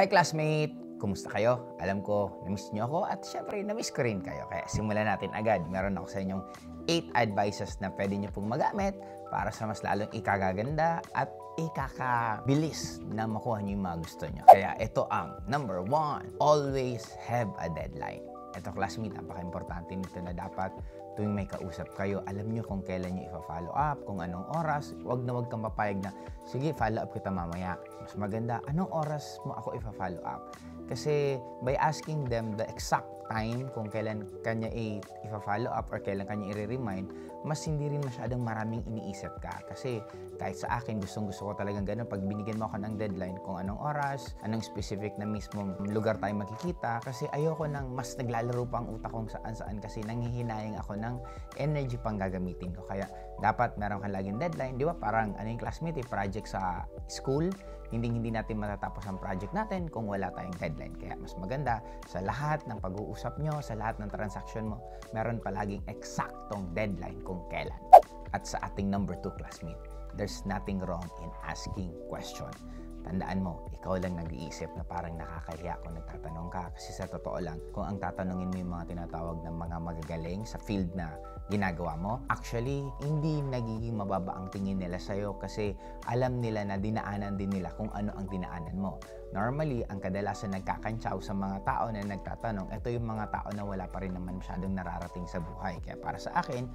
Hi classmate! Kumusta kayo? Alam ko, na-miss nyo ako at syempre, na-miss ko rin kayo. Kaya simulan natin agad. Meron ako sa inyong 8 advices na pwede nyo pong magamit para sa mas lalong ikagaganda at ikakabilis na makuha nyo yung mga gusto nyo. Kaya ito ang number 1. Always have a deadline. Ito classmate, napaka-importante nito na dapat tuwing may kausap kayo, alam nyo kung kailan nyo ipa-follow up, kung anong oras. Huwag kang papayag na, sige, follow up kita mamaya. Mas maganda, anong oras mo ako ipa-follow up? Kasi by asking them the exact time kung kailan kanya ipa-follow up or kailan kanya i-remind, mas hindi rin masyadong maraming iniisip ka. Kasi kahit sa akin, gustong-gusto ko talagang ganun. Pag binigyan mo ako ng deadline kung anong oras, anong specific na mismong lugar tayo magkikita, kasi ayoko nang mas naglalaro pa ang utak kong saan-saan kasi nanghihinayang ako ng energy pang gagamitin ko. Kaya dapat meron kang laging deadline. Di ba? Parang yung classmate, project sa school, hindi natin matatapos ang project natin kung wala tayong deadline. Kaya mas maganda sa lahat ng pag-uusap nyo, sa lahat ng transaction mo, meron palaging eksaktong deadline kung kailan. At sa ating number 2 classmate, there's nothing wrong in asking question. Tandaan mo, ikaw lang nag-iisip na parang nakakahiya kung nagtatanong ka. Kasi sa totoo lang, kung ang tatanungin mo yung mga tinatawag ng mga magagaling sa field na ginagawa mo, actually, hindi nagiging mababa ang tingin nila sa'yo kasi alam nila na dinaanan din nila kung ano ang dinaanan mo. Normally, ang kadalasan nagkakantsaw sa mga tao na nagtatanong, ito yung mga tao na wala pa rin naman masyadong nararating sa buhay. Kaya para sa akin,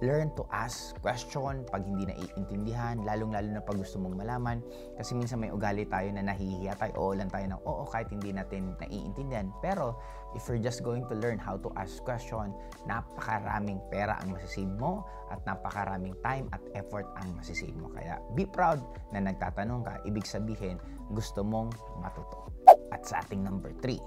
learn to ask question pag hindi naiintindihan, lalong-lalo na pag gusto mong malaman. Kasi minsan may ugali tayo na nahihiya tayo, oo lang tayo ng oo kahit hindi natin naiintindihan. Pero if you're just going to learn how to ask question, napakaraming pera ang masisave mo at napakaraming time at effort ang masisave mo. Kaya be proud na nagtatanong ka, ibig sabihin gusto mong matuto. At sa ating number 3,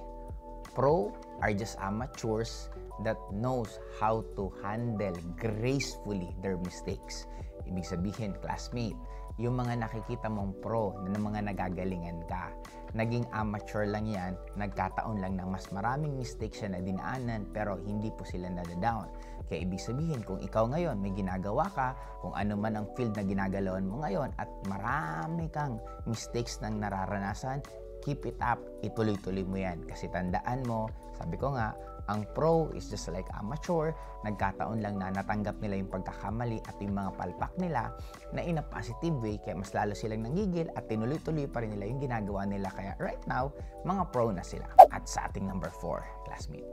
pro are just amateurs that knows how to handle gracefully their mistakes. Ibig sabihin, classmate, yung mga nakikita mong pro na mga nagagalingan ka, naging amateur lang yan, nagkataon lang na mas maraming mistakes siya na dinaanan pero hindi po sila nadadown. Kaya ibig sabihin, kung ikaw ngayon may ginagawa ka, kung ano man ang field na ginagalawan mo ngayon at marami kang mistakes nang nararanasan, keep it up, ituloy-tuloy mo yan. Kasi tandaan mo, sabi ko nga, ang pro is just like amateur, nagkataon lang na natanggap nila yung pagkakamali at yung mga palpak nila na in a positive way, kaya mas lalo silang nanggigil at tinuloy-tuloy pa rin nila yung ginagawa nila. Kaya right now, mga pro na sila. At sa ating number 4, classmate.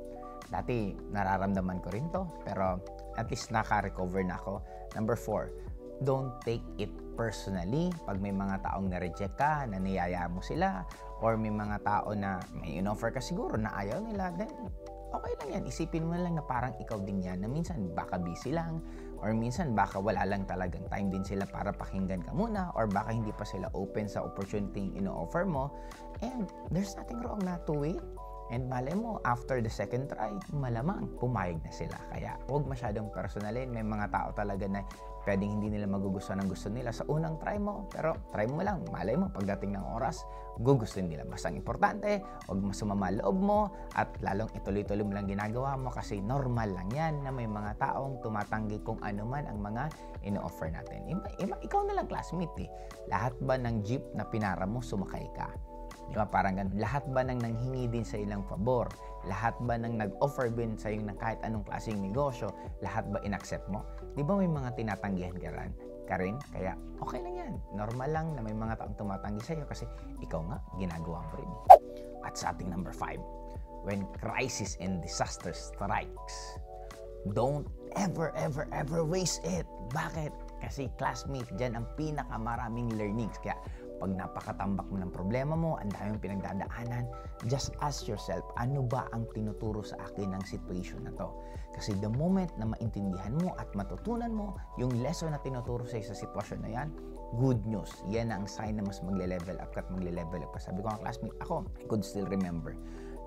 Dati, nararamdaman ko rin to, pero at least naka-recover na ako. Number 4, don't take it personally pag may mga taong na-reject ka, na niyaya mo sila, or may mga tao na may in-offer ka siguro na ayaw nila, then okay lang yan. Isipin mo lang na parang ikaw din yan, na minsan baka busy lang, or minsan baka wala lang talagang time din sila para pakinggan ka muna, or baka hindi pa sila open sa opportunity yung ino-offer mo, and there's nothing wrong na to wait. And malay mo, after the second try, malamang pumayag na sila. Kaya huwag masyadong personalin. May mga tao talaga na pwedeng hindi nila magugustuhan ang gusto nila sa unang try mo. Pero try mo lang. Malay mo, pagdating ng oras, gugustuhin nila. Basta ang importante, huwag masumama loob mo at lalong ituloy-tuloy mo lang ginagawa mo kasi normal lang yan na may mga taong tumatanggi kung ano man ang mga ino-offer natin. Ikaw na lang classmate eh. Lahat ba ng jeep na pinara mo, sumakay ka? Di ba parang ganun? Lahat ba nang nanghingi din sa ilang pabor? Lahat ba nang nag-offer din sa iyo ng kahit anong klaseng negosyo? Lahat ba in-accept mo? Di ba may mga tinatanggihan ka rin? Kaya okay lang yan. Normal lang na may mga taong tumatanggi sa iyo kasi ikaw nga, ginagawa mo rin. At sa ating number 5, when crisis and disaster strikes, don't ever waste it. Bakit? Kasi classmate, dyan ang pinakamaraming learnings. Kaya pag napakatambak mo ng problema mo, ang daming pinagdadaanan, just ask yourself, ano ba ang tinuturo sa akin ng situation na to? Kasi the moment na maintindihan mo at matutunan mo yung lesson na tinuturo sa sitwasyon na yan, good news. Yan ang sign na mas magle-level up ka at magle-level up ka. Sabi ko nga classmate, ako, I could still remember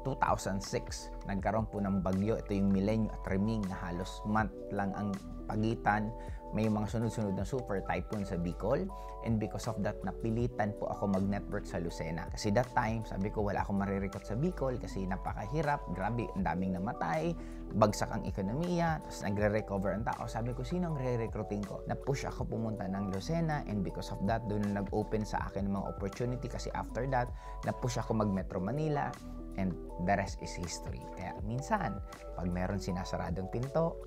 2006, nagkaroon po ng bagyo. Ito yung Milenyo at Reming na halos month lang ang pagitan. May mga sunod-sunod na super typhoon sa Bicol. And because of that, napilitan po ako mag-network sa Lucena. Kasi that time, sabi ko wala akong marirecruit sa Bicol kasi napakahirap. Grabe, ang daming namatay. Bagsak ang ekonomiya. Tapos nagre-recover ang tao. Sabi ko, sino ang re-recruiting ko? Na-push ako pumunta ng Lucena. And because of that, doon nag-open sa akin ng mga opportunity. Kasi after that, na-push ako mag-Metro Manila. And the rest is history. Kaya minsan, pag meron sinasaradong pinto,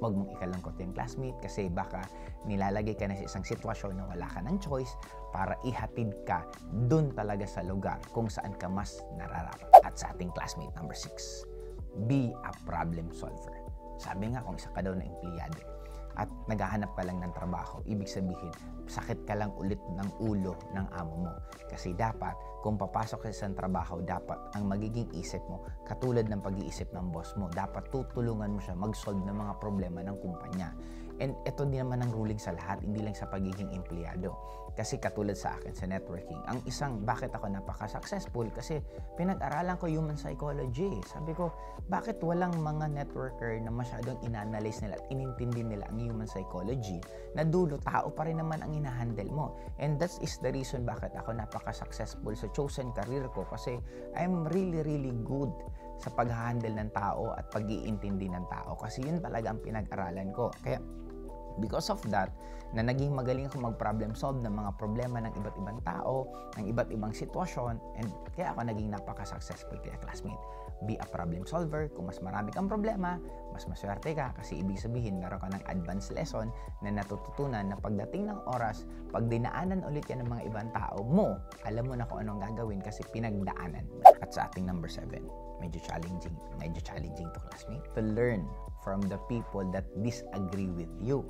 huwag mong ikalangkot yung classmate kasi baka nilalagay ka na sa isang sitwasyon na wala ka ng choice para ihatid ka dun talaga sa lugar kung saan ka mas nararapat. At sa ating classmate number 6, be a problem solver. Sabi nga kung isa ka daw na empleyado at naghahanap ka lang ng trabaho, ibig sabihin, sakit ka lang ulit ng ulo ng amo mo. Kasi dapat, kung papasok ka sa isang trabaho, dapat ang magiging isip mo, katulad ng pag-iisip ng boss mo, dapat tutulungan mo siya mag-solve ng mga problema ng kumpanya. And ito din naman ang ruling sa lahat, hindi lang sa pagiging empleyado. Kasi katulad sa akin sa networking, ang isang bakit ako napaka-successful kasi pinag-aralan ko human psychology. Sabi ko, bakit walang mga networker na masyadong inanalyze nila at inintindi nila ang human psychology na dulo tao pa rin naman ang inahandle mo. And that is the reason bakit ako napaka-successful sa chosen career ko kasi I'm really good sa pag-handle ng tao at pag-iintindi ng tao kasi yun talaga ang pinag-aralan ko. Kaya because of that, na naging magaling ako mag-problem solve ng mga problema ng iba't ibang tao, ng iba't ibang sitwasyon, and kaya ako naging napaka-successful kaya classmate. Be a problem solver. Kung mas marami kang problema, mas maswerte ka kasi ibig sabihin meron ka ng advanced lesson na natututunan na pagdating ng oras, pag dinaanan ulit yan ng mga ibang tao mo, alam mo na kung anong gagawin kasi pinagdaanan mo. At sa ating number 7, medyo challenging to classmate, to learn from the people that disagree with you.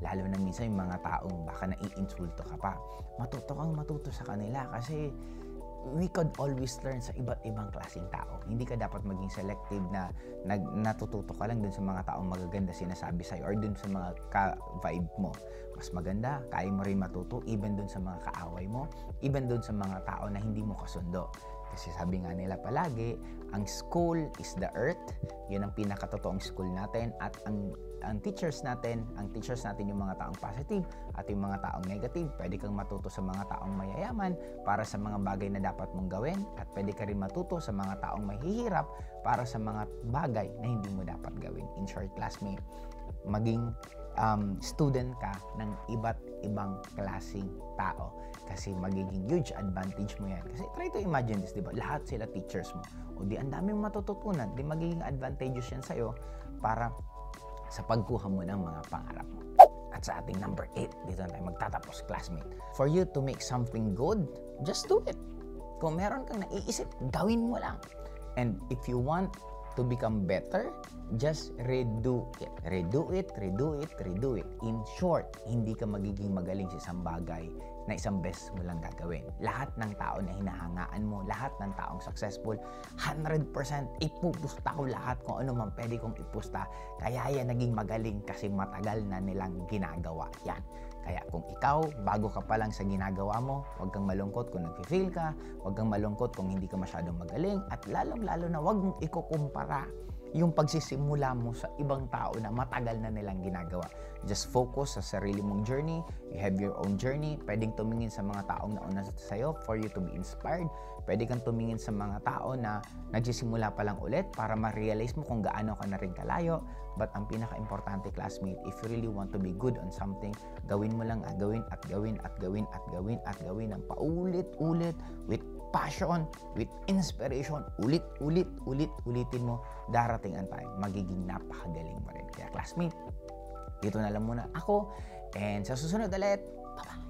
Lalo na minsan yung mga taong baka naiinsulto ka pa. Matuto sa kanila kasi we could always learn sa iba't ibang klaseng tao. Hindi ka dapat maging selective na natututo ka lang dun sa mga taong magaganda sinasabi sa'yo or dun sa mga ka-vibe mo. Mas maganda, kaya mo rin matuto even dun sa mga kaaway mo, even dun sa mga tao na hindi mo kasundo. Kasi sabi nga nila palagi, ang school is the earth. Yun ang pinakatotoong school natin at ang teachers natin yung mga taong positive at yung mga taong negative. Pwede kang matuto sa mga taong mayayaman para sa mga bagay na dapat mong gawin at pwede ka rin matuto sa mga taong mahihirap para sa mga bagay na hindi mo dapat gawin. In short, classmate, maging student ka ng iba't ibang klaseng tao kasi magiging huge advantage mo yan. Kasi try to imagine this, di ba? Lahat sila teachers mo. O di ang daming matututunan, di magiging advantageous yan sa'yo para sa pagkuha mo ng mga pangarap mo. At sa ating number 8, dito na tayo magtatapos, classmate. For you to make something good, just do it. Kung meron kang naiisip, gawin mo lang. And if you want to become better, just redo it. Redo it. In short, hindi ka magiging magaling sa isang bagay na isang best mo lang gagawin. Lahat ng tao na hinahangaan mo, lahat ng taong successful, 100% ipupusta ko lahat kung ano man pwede kong ipusta. Kaya yan naging magaling kasi matagal na nilang ginagawa yan. Kaya kung ikaw, bago ka pa lang sa ginagawa mo, huwag kang malungkot kung nag-fail ka, huwag kang malungkot kung hindi ka masyadong magaling, at lalong-lalo na huwag mong ikukumpara yung pagsisimula mo sa ibang tao na matagal na nilang ginagawa. Just focus sa sarili mong journey. You have your own journey. Pwedeng tumingin sa mga taong nauna sa'yo for you to be inspired. Pwede kang tumingin sa mga tao na nagsisimula pa lang ulit para ma-realize mo kung gaano ka na rin kalayo. But ang pinaka-importante, classmate, if you really want to be good on something, gawin mo lang gawin ng paulit-ulit with passion, with inspiration, ulitin mo, darating ang time, magiging napakagaling mo rin. Kaya classmate, dito na lang muna ako, and sa susunod ulit, bye-bye!